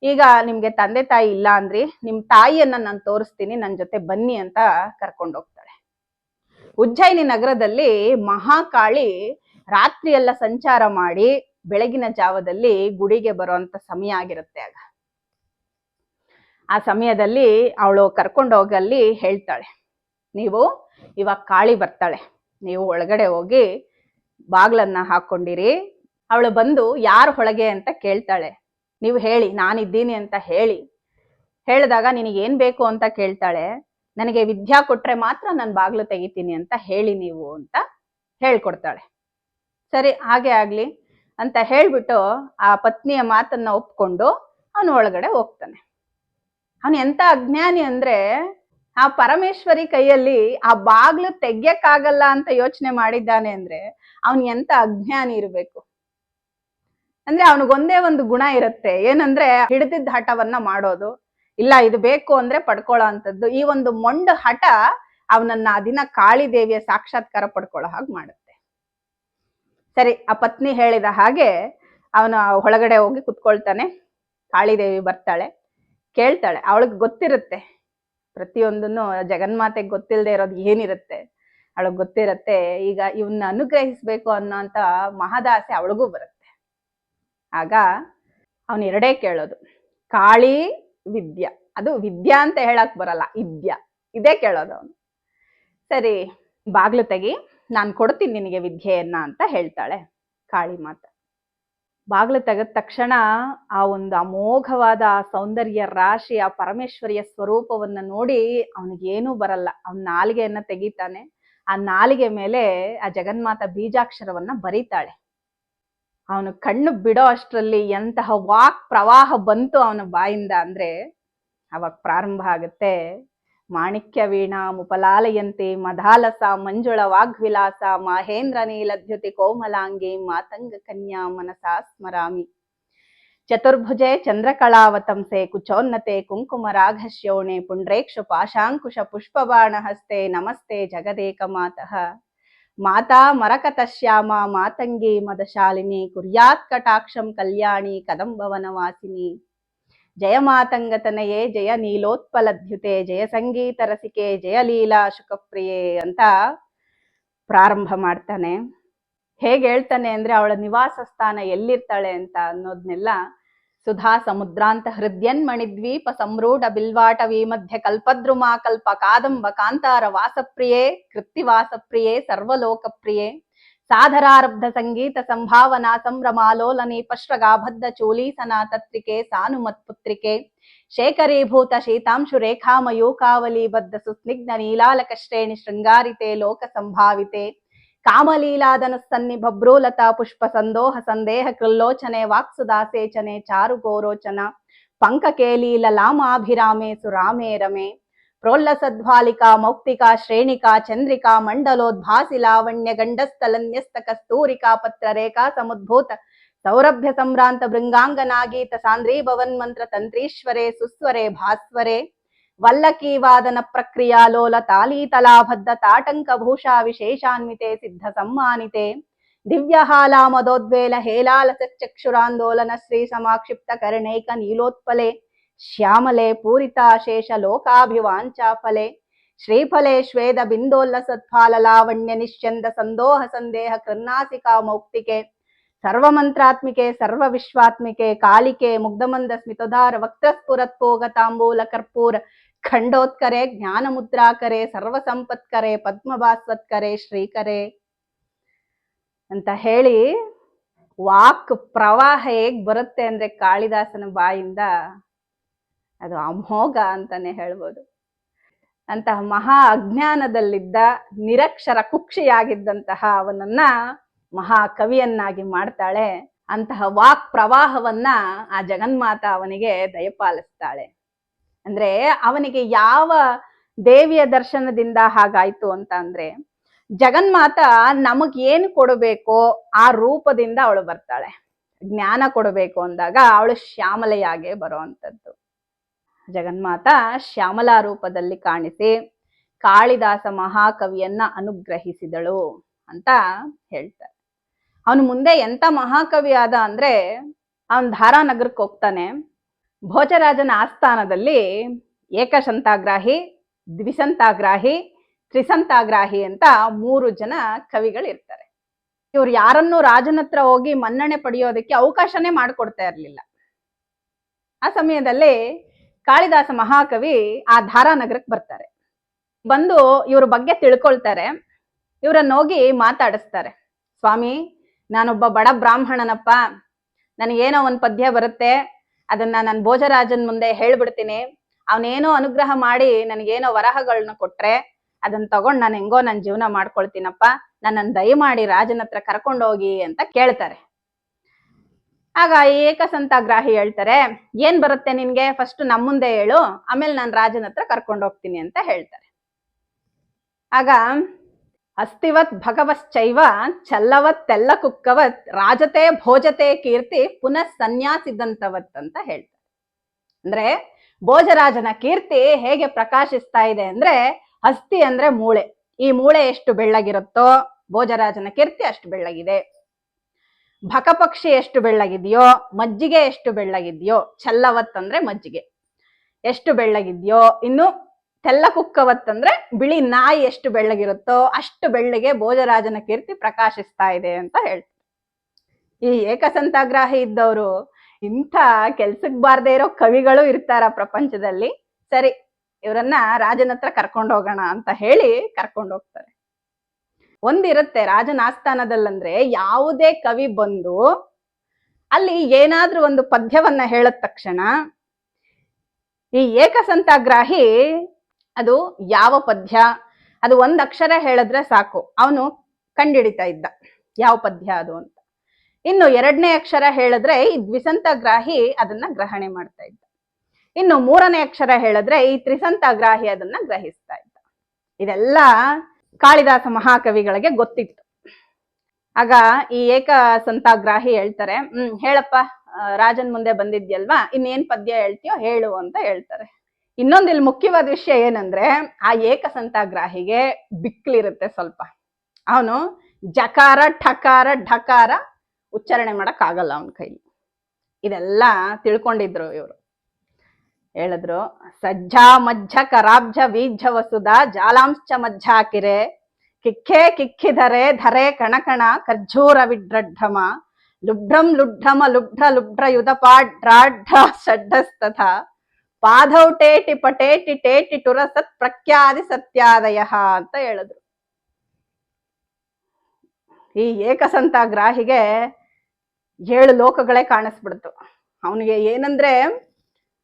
ಈಗ ನಿಮ್ಗೆ ತಂದೆ ತಾಯಿ ಇಲ್ಲ ಅಂದ್ರಿ, ನಿಮ್ ತಾಯಿಯನ್ನ ನಾನು ತೋರಿಸ್ತೀನಿ, ನನ್ ಜೊತೆ ಬನ್ನಿ ಅಂತ ಕರ್ಕೊಂಡೋಗ್ತಾಳೆ. ಉಜ್ಜಯಿನಿ ನಗರದಲ್ಲಿ ಮಹಾಕಾಳಿ ರಾತ್ರಿ ಎಲ್ಲ ಸಂಚಾರ ಮಾಡಿ ಬೆಳಗಿನ ಜಾವದಲ್ಲಿ ಗುಡಿಗೆ ಬರುವಂತ ಸಮಯ ಆಗಿರುತ್ತೆ. ಆಗ ಆ ಸಮಯದಲ್ಲಿ ಅವಳು ಕರ್ಕೊಂಡೋಗಲ್ಲಿ ಹೇಳ್ತಾಳೆ, ನೀವು ಇವಾಗ ಕಾಳಿ ಬರ್ತಾಳೆ, ನೀವು ಒಳಗಡೆ ಹೋಗಿ ಬಾಗ್ಲನ್ನ ಹಾಕೊಂಡಿರಿ. ಅವಳು ಬಂದು ಯಾರು ಹೊಳಗೆ ಅಂತ ಕೇಳ್ತಾಳೆ. ನೀವು ಹೇಳಿ, ನಾನಿದ್ದೀನಿ ಅಂತ ಹೇಳಿದಾಗ ನಿನಗೇನ್ ಬೇಕು ಅಂತ ಕೇಳ್ತಾಳೆ. ನನಗೆ ವಿದ್ಯಾ ಕೊಟ್ರೆ ಮಾತ್ರ ನಾನು ಬಾಗ್ಲು ತೆಗಿತೀನಿ ಅಂತ ಹೇಳಿ ನೀವು ಅಂತ ಹೇಳ್ಕೊಡ್ತಾಳೆ. ಸರಿ ಹಾಗೆ ಆಗ್ಲಿ ಅಂತ ಹೇಳ್ಬಿಟ್ಟು ಆ ಪತ್ನಿಯ ಮಾತನ್ನ ಒಪ್ಕೊಂಡು ಅವನು ಒಳಗಡೆ ಹೋಗ್ತಾನೆ. ಅವನು ಎಂತ ಅಜ್ಞಾನಿ ಅಂದ್ರೆ, ಆ ಪರಮೇಶ್ವರಿ ಕೈಯಲ್ಲಿ ಆ ಬಾಗ್ಲು ತೆಗ್ಯಕ್ಕಾಗಲ್ಲ ಅಂತ ಯೋಚನೆ ಮಾಡಿದ್ದಾನೆ ಅಂದ್ರೆ ಅವನ್ ಎಂತ ಅಜ್ಞಾನಿ ಇರ್ಬೇಕು. ಅಂದ್ರೆ ಅವನಿಗೊಂದೇ ಒಂದು ಗುಣ ಇರುತ್ತೆ, ಏನಂದ್ರೆ ಹಿಡಿದಿದ್ದ ಹಠವನ್ನ ಮಾಡೋದು, ಇಲ್ಲ ಇದು ಬೇಕು ಅಂದ್ರೆ ಪಡ್ಕೊಳ್ಳೋ ಅಂತದ್ದು. ಈ ಒಂದು ಮೊಂಡು ಹಠ ಅವನನ್ನ ದಿನ ಕಾಳಿದೇವಿಯ ಸಾಕ್ಷಾತ್ಕಾರ ಪಡ್ಕೊಳ್ಳೋ ಹಾಗೆ ಮಾಡುತ್ತೆ. ಸರಿ, ಆ ಪತ್ನಿ ಹೇಳಿದ ಹಾಗೆ ಅವನು ಒಳಗಡೆ ಹೋಗಿ ಕುತ್ಕೊಳ್ತಾನೆ. ಕಾಳಿದೇವಿ ಬರ್ತಾಳೆ, ಕೇಳ್ತಾಳೆ. ಅವಳಿಗೆ ಗೊತ್ತಿರುತ್ತೆ ಪ್ರತಿಯೊಂದನ್ನು, ಜಗನ್ಮಾತೆಗೆ ಗೊತ್ತಿಲ್ಲದೆ ಇರೋದು ಏನಿರುತ್ತೆ ಅವಳಿಗೆ ಗೊತ್ತಿರತ್ತೆ. ಈಗ ಇವನ್ನ ಅನುಗ್ರಹಿಸ್ಬೇಕು ಅನ್ನೋಂತ ಮಹದಾಸೆ ಅವಳಿಗೂ ಬರುತ್ತೆ. ಆಗ ಅವನು ಎರಡೇ ಕೇಳೋದು, ಕಾಳಿ ವಿದ್ಯಾ. ಅದು ವಿದ್ಯಾ ಅಂತ ಹೇಳಕ್ ಬರಲ್ಲ, ಇದ್ಯಾ, ಇದೇ ಕೇಳೋದು ಅವನು. ಸರಿ ಬಾಗ್ಲು ತೆಗಿ, ನಾನು ಕೊಡ್ತೀನಿ ನಿನಗೆ ವಿದ್ಯೆಯನ್ನ ಅಂತ ಹೇಳ್ತಾಳೆ ಕಾಳಿ ಮಾತ. ಬಾಗ್ಲು ತೆಗೆದ ತಕ್ಷಣ ಆ ಒಂದು ಅಮೋಘವಾದ ಸೌಂದರ್ಯ ರಾಶಿ, ಆ ಪರಮೇಶ್ವರಿಯ ಸ್ವರೂಪವನ್ನ ನೋಡಿ ಅವನಿಗೇನೂ ಬರಲ್ಲ. ಅವನ ನಾಲಿಗೆಯನ್ನ ತೆಗಿತಾನೆ. ಆ ನಾಲಿಗೆ ಮೇಲೆ ಆ ಜಗನ್ಮಾತ ಬೀಜಾಕ್ಷರವನ್ನ ಬರೀತಾಳೆ. ಅವನು ಕಣ್ಣು ಬಿಡೋ ಅಷ್ಟರಲ್ಲಿ ಎಂತಹ ವಾಕ್ ಪ್ರವಾಹ ಬಂತು ಅವನ ಬಾಯಿಂದ ಅಂದ್ರೆ ಅವಾಗ ಪ್ರಾರಂಭ ಆಗುತ್ತೆ. ಮಾಣಿಕ್ಯ ವೀಣಾ ಮುಪಲಾಲಯಂತೆ ಮಧಾಲಸ ಮಂಜುಳ ವಾಗ್ವಿಲಾಸ ಮಹೇಂದ್ರ ನೀಲದ್ಯುತಿ ಕೋಮಲಾಂಗಿ ಮಾತಂಗ ಕನ್ಯಾ ಮನಸಾ ಸ್ಮರಾಮಿ. ಚತುರ್ಭುಜೆ ಚಂದ್ರಕಳಾವತಂಸೆ ಕುಚೋನ್ನತೆ ಕುಂಕುಮ ರಾಘಶ್ಯೋಣೆ ಪುಂಡ್ರೇಕ್ಷು ಪಾಶಾಂಕುಶ ಪುಷ್ಪಬಾಣ ಹಸ್ತೆ ನಮಸ್ತೆ ಜಗದೇಕ ಮಾತಃ. ಮಾತಾ ಮರಕತಶ್ಯಾಮ ಮಾತಂಗಿ ಮದಶಾಲಿನಿ ಕುರ್ಯಾತ್ ಕಟಾಕ್ಷಂ ಕಲ್ಯಾಣಿ ಕದಂಬವನವಾಸಿನಿ. ಜಯ ಮಾತಂಗತನಯೇ ಜಯ ನೀಲೋತ್ಪಲದ್ಯುತೆ ಜಯ ಸಂಗೀತ ರಸಿಕೆ ಜಯ ಲೀಲಾ ಶುಕಪ್ರಿಯೆ ಅಂತ ಪ್ರಾರಂಭ ಮಾಡ್ತಾನೆ. ಹೇಗೆ ಹೇಳ್ತಾನೆ ಅಂದ್ರೆ, ಅವಳ ನಿವಾಸ ಸ್ಥಾನ ಎಲ್ಲಿರ್ತಾಳೆ ಅಂತ ಅನ್ನೋದ್ನೆಲ್ಲ ಸುಧಾ ಸಮುದ್ರಾಂತ ಹೃದ್ಯನ್ ಮಣಿದ್ವೀಪ ಸಂರೂಢ ಬಿಲ್ವಾಟವಿ ಮಧ್ಯ ಕಲ್ಪದ್ರುಮಾ ಕಲ್ಪ ಕಾದಂಬ ಕಾಂತಾರ ವಾಸಪ್ರಿಯೆ ಕೃತ್ತಿವಾಸಪ್ರಿಯೆ ಸರ್ವಲೋಕಪ್ರಿಯೆ ಸಾಧರಾರಬ್ಧ ಸಂಗೀತ ಸಂಭಾವನಾ ಸಂಭ್ರಮಾಲೋಲನಿ ಪಶ್ವಗಾಬದ್ಧ ಚೂಲೀಸನಾ ತತ್ರಿಕೆ ಸಾನುಮತ್ಪುತ್ರಿಕೆ ಶೇಖರೀಭೂತ ಶೀತಾಂಶು ರೇಖಾಮಯೂಕಾವಲಿ ಬದ್ಧ ಸುಸ್ನಿಗ್ಧ ನೀಲಾಲಕ ಶ್ರೇಣಿ ಶೃಂಗಾರಿತೆ ಲೋಕ ಸಂಭಾವಿತೆ ಕಾಮಲೀಲಾದನುಸ್ತನ್ನಿ ಭಬ್ರೂಲತಾ ಪುಷ್ಪ ಸಂದೋಹ ಸಂದೇಹ ಕೃಲ್ಲೋಚನೆ ವಾಕ್ಸುದಾಸೇಚನೆ ಚಾರು ಗೋರೋಚನ ಪಂಕಕೇಲೀಲ ಲಾಮಾಭಿರಾಮೆ ಸುರಾಮೇ ರಮೆ ಪ್ರೋಲ್ಲಸದ್ವಾಲಿಕಾ ಮೌಕ್ತಿಕಾ ಶ್ರೇಣಿಕಾ ಚಂದ್ರಿಕಾ ಮಂಡಲೋದ್ಭಾಸಿ ಲಾವಣ್ಯ ಗಂಡಸ್ಥಲನ್ಯಸ್ತ ಕಸ್ತೂರಿಕಾ ಪತ್ರ ರೇಖಾ ಸಮುದ್ಭೂತ ಸೌರಭ್ಯ ಸಂಭ್ರಾಂತ ಭೃಂಗಾಂಗನಾಗೀತ ಸಾಂದ್ರೀ ಭವನ್ಮಂತ್ರ ತಂತ್ರೀಶ್ವರೇ ಸುಸ್ವರೇ ಭಾಸ್ವರೇ ವಲ್ಲಕೀ ವಾದನ ಪ್ರಕ್ರಿಯಾ ಲೋಲ ತಾಲೀತಲಾಬದ್ಧ ತಾಟಂಕ ಭೂಷಾ ವಿಶೇಷಾನ್ವಿತೆ ಸಿದ್ಧ ಸಮ್ಮಾನಿತೆ ದಿವ್ಯಹಾಲಾ ಮದೋದ್ವೇಲ ಹೇಲಾಲ ಚಕ್ಷುರಾಂದೋಲನ ಶ್ರೀ ಸಮಾಕ್ಷಿಪ್ತ ಕರ್ಣೈಕ ನೀಲೋತ್ಪಲೆ ಶ್ಯಾಮಲೆ ಪೂರಿತಾಶೇಷ ಲೋಕಾಭಿವಾಂಚಾಫಲೆ ಶ್ರೀಫಲೆ ಶ್ವೇದ ಬಿಂದೋಲ್ಲಸತ್ಫಾಲ ಲಾವಣ್ಯ ನಿಶ್ಚಂದ ಸಂದೋಹ ಸಂದೇಹ ಕೃನ್ನಾಸಿಕಾ ಮೌಕ್ತಿಕೆ ಸರ್ವಮಂತ್ರಾತ್ಮಿಕೆ ಸರ್ವ ವಿಶ್ವಾತ್ಮಿಕೆ ಕಾಲಿಕೆ ಮುಗ್ಧಮಂದ ಸ್ಮಿತೋದಾರ ವಕ್ತಸ್ಫುರತ್ಪೋಗ ತಾಂಬೂಲ ಕರ್ಪೂರ ಖಂಡೋತ್ಕರೆ ಜ್ಞಾನ ಮುದ್ರಾಕರೆ ಸರ್ವ ಸಂಪತ್ಕರೆ ಪದ್ಮಭಾಸ್ವತ್ಕರೆ ಶ್ರೀಕರೆ ಅಂತ ಹೇಳಿ ವಾಕ್ ಪ್ರವಾಹ ಹೇಗ್ ಬರುತ್ತೆ ಅಂದ್ರೆ ಕಾಳಿದಾಸನ ಬಾಯಿಂದ ಅದು ಅಮೋಘ ಅಂತಾನೆ ಹೇಳ್ಬೋದು. ಅಂತಹ ಮಹಾ ಅಜ್ಞಾನದಲ್ಲಿದ್ದ ನಿರಕ್ಷರ ಕುಕ್ಷಿಯಾಗಿದ್ದಂತಹ ಅವನನ್ನ ಮಹಾ ಕವಿಯನ್ನಾಗಿ ಮಾಡ್ತಾಳೆ. ಅಂತಹ ವಾಕ್ ಪ್ರವಾಹವನ್ನ ಆ ಜಗನ್ಮಾತ ಅವನಿಗೆ ದಯಪಾಲಿಸ್ತಾಳೆ. ಅಂದ್ರೆ ಅವನಿಗೆ ಯಾವ ದೇವಿಯ ದರ್ಶನದಿಂದ ಹಾಗಾಯ್ತು ಅಂತ ಅಂದ್ರೆ, ಜಗನ್ಮಾತ ನಮಗ್ ಏನು ಕೊಡಬೇಕೋ ಆ ರೂಪದಿಂದ ಅವಳು ಬರ್ತಾಳೆ. ಜ್ಞಾನ ಕೊಡಬೇಕು ಅಂದಾಗ ಅವಳು ಶ್ಯಾಮಲೆಯಾಗೆ ಬರುವಂತದ್ದು. ಜಗನ್ಮಾತ ಶ್ಯಾಮಲಾ ರೂಪದಲ್ಲಿ ಕಾಣಿಸಿ ಕಾಳಿದಾಸ ಮಹಾಕವಿಯನ್ನ ಅನುಗ್ರಹಿಸಿದಳು ಅಂತ ಹೇಳ್ತಾರೆ. ಅವನು ಮುಂದೆ ಎಂತ ಮಹಾಕವಿ ಆದ ಅಂದ್ರೆ, ಅವನ್ ಧಾರಾನಗರಕ್ಕೆ ಹೋಗ್ತಾನೆ. ಭೋಜರಾಜನ ಆಸ್ಥಾನದಲ್ಲಿ ಏಕಶಂತಾಗ್ರಾಹಿ, ದ್ವಿಸಂತಾಗ್ರಾಹಿ, ತ್ರಿಸಂತಾಗ್ರಾಹಿ ಅಂತ 3 ಜನ ಕವಿಗಳಿರ್ತಾರೆ. ಇವ್ರು ಯಾರನ್ನೂ ರಾಜನ ಹತ್ರ ಹೋಗಿ ಮನ್ನಣೆ ಪಡೆಯೋದಕ್ಕೆ ಅವಕಾಶನೇ ಮಾಡಿಕೊಡ್ತಾ ಇರ್ಲಿಲ್ಲ. ಆ ಸಮಯದಲ್ಲಿ ಕಾಳಿದಾಸ ಮಹಾಕವಿ ಆ ಧಾರಾನಗರಕ್ಕೆ ಬರ್ತಾರೆ. ಬಂದು ಇವ್ರ ಬಗ್ಗೆ ತಿಳ್ಕೊಳ್ತಾರೆ. ಇವ್ರನ್ನ ಹೋಗಿ ಮಾತಾಡಿಸ್ತಾರೆ. ಸ್ವಾಮಿ, ನಾನೊಬ್ಬ ಬಡ ಬ್ರಾಹ್ಮಣನಪ್ಪ, ನನಗೇನೋ ಒಂದ್ ಪದ್ಯ ಬರುತ್ತೆ, ಅದನ್ನ ನಾನು ಭೋಜರಾಜನ್ ಮುಂದೆ ಹೇಳ್ಬಿಡ್ತೀನಿ. ಅವನೇನೋ ಅನುಗ್ರಹ ಮಾಡಿ ನನಗೇನೋ ವರಹಗಳನ್ನ ಕೊಟ್ರೆ ಅದನ್ನ ತಗೊಂಡ್ ನಾನು ಹೆಂಗೋ ನನ್ನ ಜೀವನ ಮಾಡ್ಕೊಳ್ತೀನಪ್ಪ, ನನ್ನನ್ನು ದಯಮಾಡಿ ರಾಜನ ಹತ್ರ ಕರ್ಕೊಂಡೋಗಿ ಅಂತ ಕೇಳ್ತಾರೆ. ಆಗ ಏಕಸಂತಾಗ್ರಾಹಿ ಹೇಳ್ತಾರೆ, ಏನ್ ಬರುತ್ತೆ ನಿನ್ಗೆ, ಫಸ್ಟ್ ನಮ್ಮ ಮುಂದೆ ಹೇಳು, ಆಮೇಲೆ ನಾನು ರಾಜನ ಹತ್ರ ಕರ್ಕೊಂಡು ಹೋಗ್ತೀನಿ ಅಂತ ಹೇಳ್ತಾರೆ. ಆಗ ಅಸ್ತಿವತ್ ಭಗವಶ್ಚೈವ ಚಲ್ಲವತ್ ತೆಲ್ಲ ಕುಕ್ಕವತ್ ರಾಜತೆ ಭೋಜತೆ ಕೀರ್ತಿ ಪುನಃ ಸನ್ಯಾಸಿದಂತವತ್ ಅಂತ ಹೇಳ್ತಾರೆ. ಅಂದ್ರೆ ಭೋಜರಾಜನ ಕೀರ್ತಿ ಹೇಗೆ ಪ್ರಕಾಶಿಸ್ತಾ ಇದೆ ಅಂದ್ರೆ, ಅಸ್ಥಿ ಅಂದ್ರೆ ಮೂಳೆ, ಈ ಮೂಳೆ ಎಷ್ಟು ಬೆಳ್ಳಗಿರುತ್ತೋ ಭೋಜರಾಜನ ಕೀರ್ತಿ ಅಷ್ಟು ಬೆಳ್ಳಗಿದೆ. ಭಕಪಕ್ಷಿ ಎಷ್ಟು ಬೆಳ್ಳಗಿದೆಯೋ, ಮಜ್ಜಿಗೆ ಎಷ್ಟು ಬೆಳ್ಳಗಿದೆಯೋ, ಚಲ್ಲವತ್ ಅಂದ್ರೆ ಮಜ್ಜಿಗೆ ಎಷ್ಟು ಬೆಳ್ಳಗಿದೆಯೋ, ಇನ್ನು ತೆಲ್ಲ ಕುಕ್ಕವತ್ ಅಂದ್ರೆ ಬಿಳಿ ನಾಯಿ ಎಷ್ಟು ಬೆಳ್ಳಗಿರುತ್ತೋ ಅಷ್ಟು ಬೆಳ್ಳಗೆ ಭೋಜರಾಜನ ಕೀರ್ತಿ ಪ್ರಕಾಶಿಸ್ತಾ ಇದೆ ಅಂತ ಹೇಳ್ತಾರೆ. ಈ ಏಕಸಂತಾಗ್ರಾಹಿ ಇದ್ದವರು ಇಂಥ ಕೆಲ್ಸಕ್ಕೆ ಬಾರ್ದೇ ಇರೋ ಕವಿಗಳು ಇರ್ತಾರ ಪ್ರಪಂಚದಲ್ಲಿ. ಸರಿ, ಇವರನ್ನ ರಾಜನ ಹತ್ರ ಕರ್ಕೊಂಡು ಹೋಗೋಣ ಅಂತ ಹೇಳಿ ಕರ್ಕೊಂಡು ಹೋಗ್ತಾರೆ. ಒಂದಿರುತ್ತೆ ರಾಜನ ಆಸ್ಥಾನದಲ್ಲಂದ್ರೆ, ಯಾವುದೇ ಕವಿ ಬಂದು ಅಲ್ಲಿ ಏನಾದ್ರೂ ಒಂದು ಪದ್ಯವನ್ನ ಹೇಳಿದ ತಕ್ಷಣ ಈ ಏಕಸಂತಾಗ್ರಾಹಿ ಅದು ಯಾವ ಪದ್ಯ, ಅದು ಒಂದ್ ಅಕ್ಷರ ಹೇಳಿದ್ರೆ ಸಾಕು, ಅವನು ಕಂಡಿಡಿತಾ ಇದ್ದ ಯಾವ ಪದ್ಯ ಅದು ಅಂತ. ಇನ್ನು 2ನೇ ಅಕ್ಷರ ಹೇಳಿದ್ರೆ ಈ ದ್ವಿಸಂತಾಗ್ರಾಹಿ ಅದನ್ನ ಗ್ರಹಣೆ ಮಾಡ್ತಾ ಇದ್ದ. ಇನ್ನು 3ನೇ ಅಕ್ಷರ ಹೇಳಿದ್ರೆ ಈ ತ್ರಿಸಂತಾಗ್ರಾಹಿ ಅದನ್ನ ಗ್ರಹಿಸ್ತಾ ಇದ್ದ. ಇದೆಲ್ಲ ಕಾಳಿದಾಸ ಮಹಾಕವಿಗಳಿಗೆ ಗೊತ್ತಿತ್ತು. ಆಗ ಈ ಏಕಸಂತಾಗ್ರಾಹಿ ಹೇಳ್ತಾರೆ, ಹೇಳಪ್ಪ, ರಾಜನ್ ಮುಂದೆ ಬಂದಿದ್ಯಲ್ವಾ, ಇನ್ನೇನ್ ಪದ್ಯ ಹೇಳ್ತೀಯೋ ಹೇಳು ಅಂತ ಹೇಳ್ತಾರೆ. ಇನ್ನೊಂದು ಇಲ್ಲಿ ಮುಖ್ಯವಾದ ವಿಷಯ ಏನಂದ್ರೆ, ಆ ಏಕಸಂತಾಗ್ರಾಹಿಗೆ ಬಿಕ್ಲಿರುತ್ತೆ ಸ್ವಲ್ಪ. ಅವನು ಜಕಾರ ಠಕಾರ ಢಕಾರ ಉಚ್ಚಾರಣೆ ಮಾಡಕ್ ಆಗಲ್ಲ ಅವನ ಕೈಲಿ. ಇದೆಲ್ಲ ತಿಳ್ಕೊಂಡಿದ್ರು ಇವರು. ಹೇಳಿದ್ರು, ಸಜ್ಜಾ ಮಜ್ಜ ಕರಾಬ್ಜ ವೀಜ್ಜ ವಸುದ ಜಾಲಾಂಶ್ಚ ಮಜ್ಜಾಕಿರೆ ಕಿಕ್ಕೇ ಕಿಕ್ಕಿಧರೆ ಧರೆ ಕಣಕಣ ಖರ್ಜೂರ ವಿಡ್ರಢಮ ಲುಬ್ಢಂ ಲುಬ್ಢಮ ಲುಬ್ಢ ಲುಬ್ಢ ಯುಧಪಾಢ್ರಾಢ ಷಡ್ಢಸ್ತಥ ಪಾಧೌ ಟೇಟಿ ಪಟೇಟಿ ಟೇಟಿ ಟುರ ಸತ್ ಪ್ರಖ್ಯಾದಿ ಸತ್ಯಾದಯ ಅಂತ ಹೇಳಿದ್ರು. ಈ ಏಕಸಂತಾಗ್ರಾಹಿಗೆ 7 ಲೋಕಗಳೇ ಕಾಣಿಸ್ಬಿಡ್ತು. ಅವನಿಗೆ ಏನಂದ್ರೆ,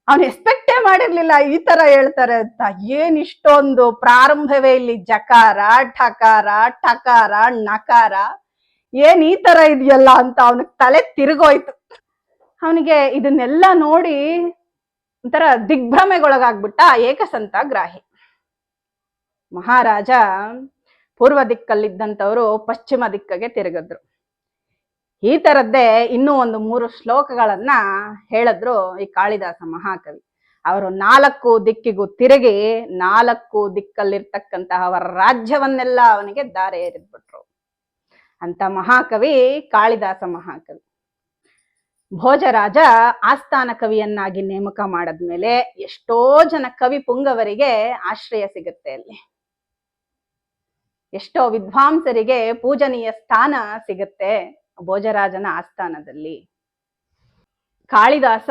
ಅವನು ಎಕ್ಸ್ಪೆಕ್ಟೇ ಮಾಡಿರ್ಲಿಲ್ಲ ಈ ತರ ಹೇಳ್ತಾರೆ ಅಂತ. ಏನ್ ಇಷ್ಟೊಂದು ಪ್ರಾರಂಭವೇ ಇಲ್ಲಿ ಜಕಾರ ಠಕಾರ ಠಕಾರ ನಕಾರ, ಏನ್ ಈ ತರ ಇದೆಯಲ್ಲ ಅಂತ ಅವನಿಗೆ ತಲೆ ತಿರುಗೋಯ್ತು. ಅವನಿಗೆ ಇದನ್ನೆಲ್ಲ ನೋಡಿ ಒಂಥರ ದಿಗ್ಭ್ರಮೆಗೊಳಗಾಗ್ಬಿಟ್ಟ ಏಕಸಂತಾಗ್ರಾಹಿ. ಮಹಾರಾಜ ಪೂರ್ವ ದಿಕ್ಕಲ್ಲಿದ್ದಂಥವ್ರು ಪಶ್ಚಿಮ ದಿಕ್ಕಗೆ ತಿರುಗಿದ್ರು. ಈ ತರದ್ದೇ ಇನ್ನೂ ಒಂದು 3 ಶ್ಲೋಕಗಳನ್ನ ಹೇಳಿದ್ರು ಈ ಕಾಳಿದಾಸ ಮಹಾಕವಿ. ಅವರು 4 ದಿಕ್ಕಿಗೂ ತಿರುಗಿ 4 ದಿಕ್ಕಲ್ಲಿರ್ತಕ್ಕಂತಹ ಅವರ ರಾಜ್ಯವನ್ನೆಲ್ಲ ಅವನಿಗೆ ದಾರೆ ಎರೆದ್ಬಿಟ್ರು. ಅಂತ ಮಹಾಕವಿ ಕಾಳಿದಾಸ ಮಹಾಕವಿ. ಭೋಜರಾಜ ಆಸ್ಥಾನ ಕವಿಯನ್ನಾಗಿ ನೇಮಕ ಮಾಡದ್ಮೇಲೆ ಎಷ್ಟೋ ಜನ ಕವಿ ಪುಂಗವರಿಗೆ ಆಶ್ರಯ ಸಿಗುತ್ತೆ ಅಲ್ಲಿ. ಎಷ್ಟೋ ವಿದ್ವಾಂಸರಿಗೆ ಪೂಜನೀಯ ಸ್ಥಾನ ಸಿಗುತ್ತೆ ಭೋಜರಾಜನ ಆಸ್ಥಾನದಲ್ಲಿ. ಕಾಳಿದಾಸ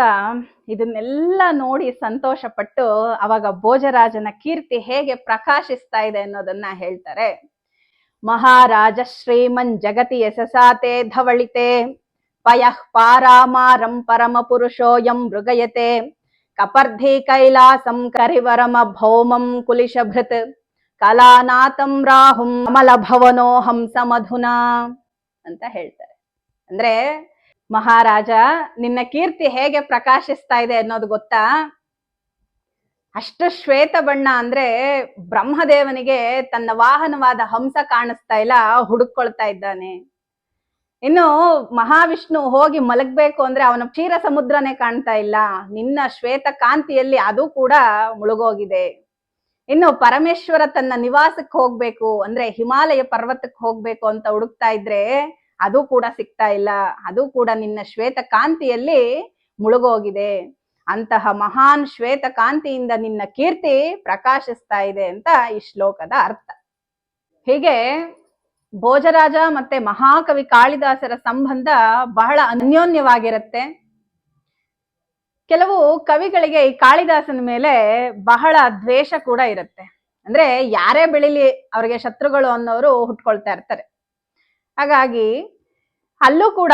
ಇದನ್ನೆಲ್ಲ ನೋಡಿ ಸಂತೋಷ ಪಟ್ಟು ಅವಾಗ ಭೋಜರಾಜನ ಕೀರ್ತಿ ಹೇಗೆ ಪ್ರಕಾಶಿಸ್ತಾ ಇದೆ ಅನ್ನೋದನ್ನ ಹೇಳ್ತಾರೆ. ಮಹಾರಾಜ ಶ್ರೀಮನ್ ಜಗತಿ ಯಶಸಾತೆ ಧವಳಿತೆ ಪಯಃ ಪಾರಾಮಾರಂ ಪರಮ ಪುರುಷೋಯಂ ಮೃಗಯತೆ ಕಪರ್ಧಿ ಕೈಲಾಸಂ ಕರಿವರಮ ಭೌಮಂ ಕುಲಿಶಭೃತ್ ಕಲಾನಾಥಂ ರಾಹುಂ ಅಮಲ ಭವನೋ ಹಂಸ ಮಧುನಾ ಅಂತ ಹೇಳ್ತಾರೆ. ಅಂದ್ರೆ ಮಹಾರಾಜ, ನಿನ್ನ ಕೀರ್ತಿ ಹೇಗೆ ಪ್ರಕಾಶಿಸ್ತಾ ಇದೆ ಅನ್ನೋದು ಗೊತ್ತಾ? ಅಷ್ಟು ಶ್ವೇತ ಬಣ್ಣ ಅಂದ್ರೆ ಬ್ರಹ್ಮದೇವನಿಗೆ ತನ್ನ ವಾಹನವಾದ ಹಂಸ ಕಾಣಿಸ್ತಾ ಇಲ್ಲ, ಹುಡುಕೊಳ್ತಾ ಇದ್ದಾನೆ. ಇನ್ನು ಮಹಾವಿಷ್ಣು ಹೋಗಿ ಮಲಗ್ಬೇಕು ಅಂದ್ರೆ ಅವನ ಕ್ಷೀರ ಸಮುದ್ರನೇ ಕಾಣ್ತಾ ಇಲ್ಲ, ನಿನ್ನ ಶ್ವೇತ ಕಾಂತಿಯಲ್ಲಿ ಅದು ಕೂಡ ಮುಳುಗೋಗಿದೆ. ಇನ್ನು ಪರಮೇಶ್ವರ ತನ್ನ ನಿವಾಸಕ್ಕೆ ಹೋಗ್ಬೇಕು ಅಂದ್ರೆ ಹಿಮಾಲಯ ಪರ್ವತಕ್ಕೆ ಹೋಗ್ಬೇಕು ಅಂತ ಹುಡುಕ್ತಾ ಇದ್ರೆ ಅದು ಕೂಡ ಸಿಗ್ತಾ ಇಲ್ಲ, ಅದು ಕೂಡ ನಿನ್ನ ಶ್ವೇತ ಕಾಂತಿಯಲ್ಲಿ ಮುಳುಗೋಗಿದೆ. ಅಂತಹ ಮಹಾನ್ ಶ್ವೇತ ಕಾಂತಿಯಿಂದ ನಿನ್ನ ಕೀರ್ತಿ ಪ್ರಕಾಶಿಸ್ತಾ ಇದೆ ಅಂತ ಈ ಶ್ಲೋಕದ ಅರ್ಥ. ಹೀಗೆ ಭೋಜರಾಜ ಮತ್ತೆ ಮಹಾಕವಿ ಕಾಳಿದಾಸರ ಸಂಬಂಧ ಬಹಳ ಅನ್ಯೋನ್ಯವಾಗಿರುತ್ತೆ. ಕೆಲವು ಕವಿಗಳಿಗೆ ಈ ಕಾಳಿದಾಸನ ಮೇಲೆ ಬಹಳ ದ್ವೇಷ ಕೂಡ ಇರುತ್ತೆ. ಅಂದ್ರೆ ಯಾರೇ ಬೆಳಿಲಿ ಅವ್ರಿಗೆ ಶತ್ರುಗಳು ಅನ್ನೋರು ಹುಟ್ಕೊಳ್ತಾ ಇರ್ತಾರೆ. ಹಾಗಾಗಿ ಅಲ್ಲೂ ಕೂಡ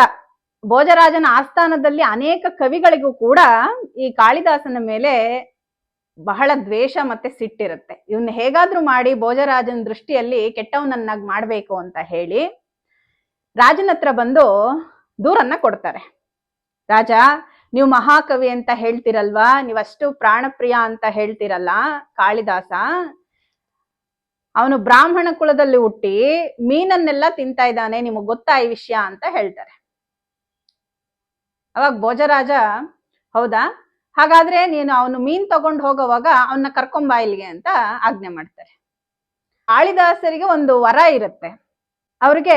ಭೋಜರಾಜನ ಆಸ್ಥಾನದಲ್ಲಿ ಅನೇಕ ಕವಿಗಳಿಗೂ ಕೂಡ ಈ ಕಾಳಿದಾಸನ ಮೇಲೆ ಬಹಳ ದ್ವೇಷ ಮತ್ತೆ ಸಿಟ್ಟಿರುತ್ತೆ. ಇವನ್ನ ಹೇಗಾದ್ರೂ ಮಾಡಿ ಭೋಜರಾಜನ ದೃಷ್ಟಿಯಲ್ಲಿ ಕೆಟ್ಟವನನ್ನಾಗಿ ಮಾಡ್ಬೇಕು ಅಂತ ಹೇಳಿ ರಾಜನ ಹತ್ರ ಬಂದು ದೂರನ್ನ ಕೊಡ್ತಾರೆ. ರಾಜ, ನೀವು ಮಹಾಕವಿ ಅಂತ ಹೇಳ್ತಿರಲ್ವಾ, ನೀವಷ್ಟು ಪ್ರಾಣಪ್ರಿಯ ಅಂತ ಹೇಳ್ತಿರಲ್ಲ, ಕಾಳಿದಾಸ ಅವನು ಬ್ರಾಹ್ಮಣ ಕುಲದಲ್ಲಿ ಹುಟ್ಟಿ ಮೀನನ್ನೆಲ್ಲ ತಿಂತಾ ಇದ್ದಾನೆ, ನಿಮಗ್ ಗೊತ್ತಾ ಈ ವಿಷಯ ಅಂತ ಹೇಳ್ತಾರೆ. ಅವಾಗ ಭೋಜರಾಜ, ಹೌದಾ, ಹಾಗಾದ್ರೆ ನೀನು ಅವನು ಮೀನ್ ತಗೊಂಡು ಹೋಗೋವಾಗ ಅವನ್ನ ಕರ್ಕೊಂಬಾ ಇಲ್ಲಿಗೆ ಅಂತ ಆಜ್ಞೆ ಮಾಡ್ತಾರೆ. ಕಾಳಿದಾಸರಿಗೆ ಒಂದು ವರ ಇರುತ್ತೆ, ಅವ್ರಿಗೆ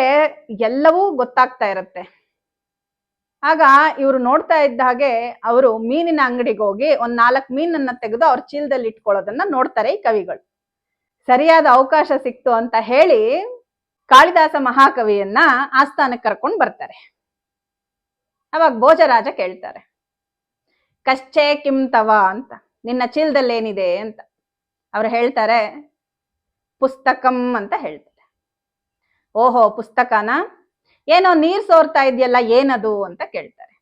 ಎಲ್ಲವೂ ಗೊತ್ತಾಗ್ತಾ ಇರುತ್ತೆ. ಆಗ ಇವರು ನೋಡ್ತಾ ಇದ್ದ ಹಾಗೆ ಅವರು ಮೀನಿನ ಅಂಗಡಿಗೆ ಹೋಗಿ ಒಂದ್ 4 ಮೀನನ್ನ ತೆಗೆದು ಅವ್ರ ಚೀಲದಲ್ಲಿ ಇಟ್ಕೊಳ್ಳೋದನ್ನ ನೋಡ್ತಾರೆ ಈ ಕವಿಗಳು. ಸರಿಯಾದ ಅವಕಾಶ ಸಿಕ್ತು ಅಂತ ಹೇಳಿ ಕಾಳಿದಾಸ ಮಹಾಕವಿಯನ್ನ ಆಸ್ಥಾನಕ್ಕೆ ಕರ್ಕೊಂಡು ಬರ್ತಾರೆ. ಅವಾಗ ಭೋಜರಾಜ ಕೇಳ್ತಾರೆ, ಕಶ್ಚೇ ಕಿಂ ತವ ಅಂತ, ನಿನ್ನ ಚೀಲದಲ್ಲಿ ಏನಿದೆ ಅಂತ. ಅವ್ರು ಹೇಳ್ತಾರೆ, ಪುಸ್ತಕಂ ಅಂತ ಹೇಳ್ತಾರೆ. ಓಹೋ, ಪುಸ್ತಕನ? ಏನೋ ನೀರ್ ಸೋರ್ತಾ ಇದೆಯಲ್ಲ, ಏನದು ಅಂತ ಕೇಳ್ತಾರೆ.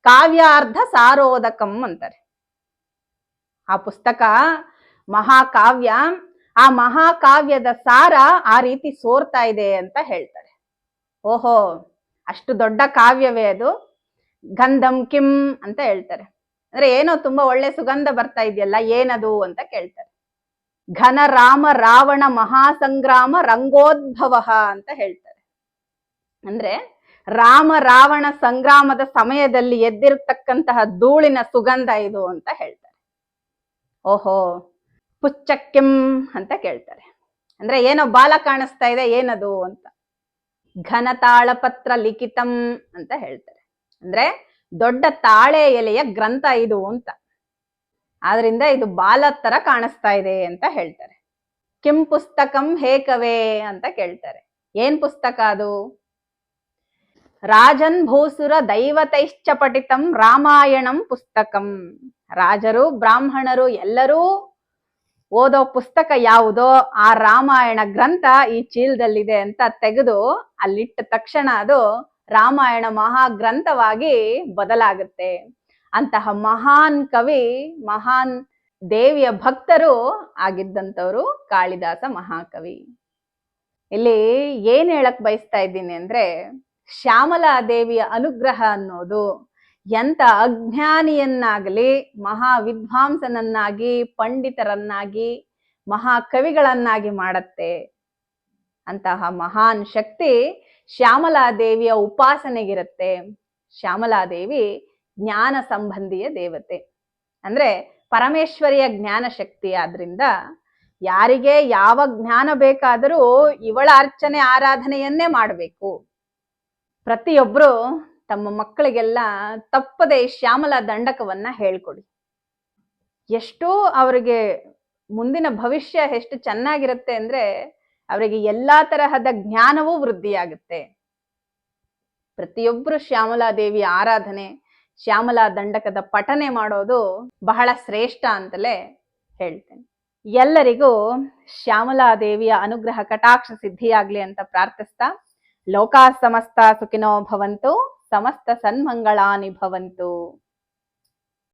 ಕಾವ್ಯಾರ್ಧ ಸಾರೋದಕಂ ಅಂತಾರೆ. ಆ ಪುಸ್ತಕ ಮಹಾಕಾವ್ಯ, ಆ ಮಹಾಕಾವ್ಯದ ಸಾರ ಆ ರೀತಿ ಸೋರ್ತಾ ಇದೆ ಅಂತ ಹೇಳ್ತಾರೆ. ಓಹೋ, ಅಷ್ಟು ದೊಡ್ಡ ಕಾವ್ಯವೇ ಅದು? ಗಂಧಂ ಕಿಂ ಅಂತ ಹೇಳ್ತಾರೆ. ಅಂದ್ರೆ ಏನೋ ತುಂಬಾ ಒಳ್ಳೆ ಸುಗಂಧ ಬರ್ತಾ ಇದೆಯಲ್ಲ, ಏನದು ಅಂತ ಕೇಳ್ತಾರೆ. ಘನ ರಾಮ ರಾವಣ ಮಹಾಸಂಗ್ರಾಮ ರಂಗೋದ್ಭವ ಅಂತ ಹೇಳ್ತಾರೆ. ಅಂದ್ರೆ ರಾಮ ರಾವಣ ಸಂಗ್ರಾಮದ ಸಮಯದಲ್ಲಿ ಎದ್ದಿರತಕ್ಕಂತಹ ಧೂಳಿನ ಸುಗಂಧ ಇದು ಅಂತ ಹೇಳ್ತಾರೆ. ಓಹೋ, ಪುಚ್ಚಕ್ಕಿಂ ಅಂತ ಕೇಳ್ತಾರೆ. ಅಂದ್ರೆ ಏನೋ ಬಾಲ ಕಾಣಿಸ್ತಾ ಇದೆ, ಏನದು ಅಂತ. ಘನತಾಳಪತ್ರ ಲಿಖಿತಂ ಅಂತ ಹೇಳ್ತಾರೆ. ಅಂದ್ರೆ ದೊಡ್ಡ ತಾಳೆ ಎಲೆಯ ಗ್ರಂಥ ಇದು ಅಂತ, ಆದ್ರಿಂದ ಇದು ಬಾಲ ತರ ಕಾಣಿಸ್ತಾ ಇದೆ ಅಂತ ಹೇಳ್ತಾರೆ. ಕಿಂ ಪುಸ್ತಕಂ ಹೇ ಕವೇ ಅಂತ ಕೇಳ್ತಾರೆ. ಏನ್ ಪುಸ್ತಕ ಅದು? ರಾಜನ್ ಭೂಸುರ ದೈವತೈಶ್ಚ ಪಠಿತಂ ರಾಮಾಯಣಂ ಪುಸ್ತಕಂ. ರಾಜರು ಬ್ರಾಹ್ಮಣರು ಎಲ್ಲರೂ ಓದೋ ಪುಸ್ತಕ ಯಾವುದೋ ಆ ರಾಮಾಯಣ ಗ್ರಂಥ ಈ ಚೀಲದಲ್ಲಿದೆ ಅಂತ ತೆಗೆದು ಅಲ್ಲಿಟ್ಟ ತಕ್ಷಣ ಅದು ರಾಮಾಯಣ ಮಹಾಗ್ರಂಥವಾಗಿ ಬದಲಾಗುತ್ತೆ. ಅಂತಹ ಮಹಾನ್ ಕವಿ, ಮಹಾನ್ ದೇವಿಯ ಭಕ್ತರು ಆಗಿದ್ದಂಥವ್ರು ಕಾಳಿದಾಸ ಮಹಾಕವಿ. ಇಲ್ಲಿ ಏನ್ ಹೇಳಕ್ ಬಯಸ್ತಾ ಇದ್ದೀನಿ ಅಂದ್ರೆ, ಶ್ಯಾಮಲಾ ದೇವಿಯ ಅನುಗ್ರಹ ಅನ್ನೋದು ಎಂತ ಅಜ್ಞಾನಿಯನ್ನಾಗಲಿ ಮಹಾ ವಿದ್ವಾಂಸನನ್ನಾಗಿ, ಪಂಡಿತರನ್ನಾಗಿ, ಮಹಾಕವಿಗಳನ್ನಾಗಿ ಮಾಡತ್ತೆ. ಅಂತಹ ಮಹಾನ್ ಶಕ್ತಿ ಶ್ಯಾಮಲಾ ದೇವಿಯ ಉಪಾಸನೆಗಿರುತ್ತೆ. ಶ್ಯಾಮಲಾ ದೇವಿ ಜ್ಞಾನ ಸಂಬಂಧಿಯ ದೇವತೆ, ಅಂದ್ರೆ ಪರಮೇಶ್ವರಿಯ ಜ್ಞಾನ ಶಕ್ತಿ. ಆದ್ರಿಂದ ಯಾರಿಗೆ ಯಾವ ಜ್ಞಾನ ಬೇಕಾದರೂ ಇವಳ ಅರ್ಚನೆ ಆರಾಧನೆಯನ್ನೇ ಮಾಡಬೇಕು. ಪ್ರತಿಯೊಬ್ರು ತಮ್ಮ ಮಕ್ಕಳಿಗೆಲ್ಲ ತಪ್ಪದೆ ಶ್ಯಾಮಲಾ ದಂಡಕವನ್ನ ಹೇಳ್ಕೊಡಿ. ಎಷ್ಟೋ ಅವರಿಗೆ ಮುಂದಿನ ಭವಿಷ್ಯ ಎಷ್ಟು ಚೆನ್ನಾಗಿರುತ್ತೆ ಅಂದ್ರೆ ಅವರಿಗೆ ಎಲ್ಲಾ ತರಹದ ಜ್ಞಾನವೂ ವೃದ್ಧಿಯಾಗುತ್ತೆ. ಪ್ರತಿಯೊಬ್ರು ಶ್ಯಾಮಲಾ ದೇವಿಯ ಆರಾಧನೆ, ಶ್ಯಾಮಲಾ ದಂಡಕದ ಪಠನೆ ಮಾಡೋದು ಬಹಳ ಶ್ರೇಷ್ಠ ಅಂತಲೇ ಹೇಳ್ತೇನೆ. ಎಲ್ಲರಿಗೂ ಶ್ಯಾಮಲಾ ದೇವಿಯ ಅನುಗ್ರಹ ಕಟಾಕ್ಷ ಸಿದ್ಧಿಯಾಗ್ಲಿ ಅಂತ ಪ್ರಾರ್ಥಿಸ್ತಾ, ಲೋಕಾ ಸಮಸ್ತ ಸುಖಿನೋ ಭವಂತು, ಸಮಸ್ತ ಸನ್ಮಂಗಳಾನಿ ಭವಂತು.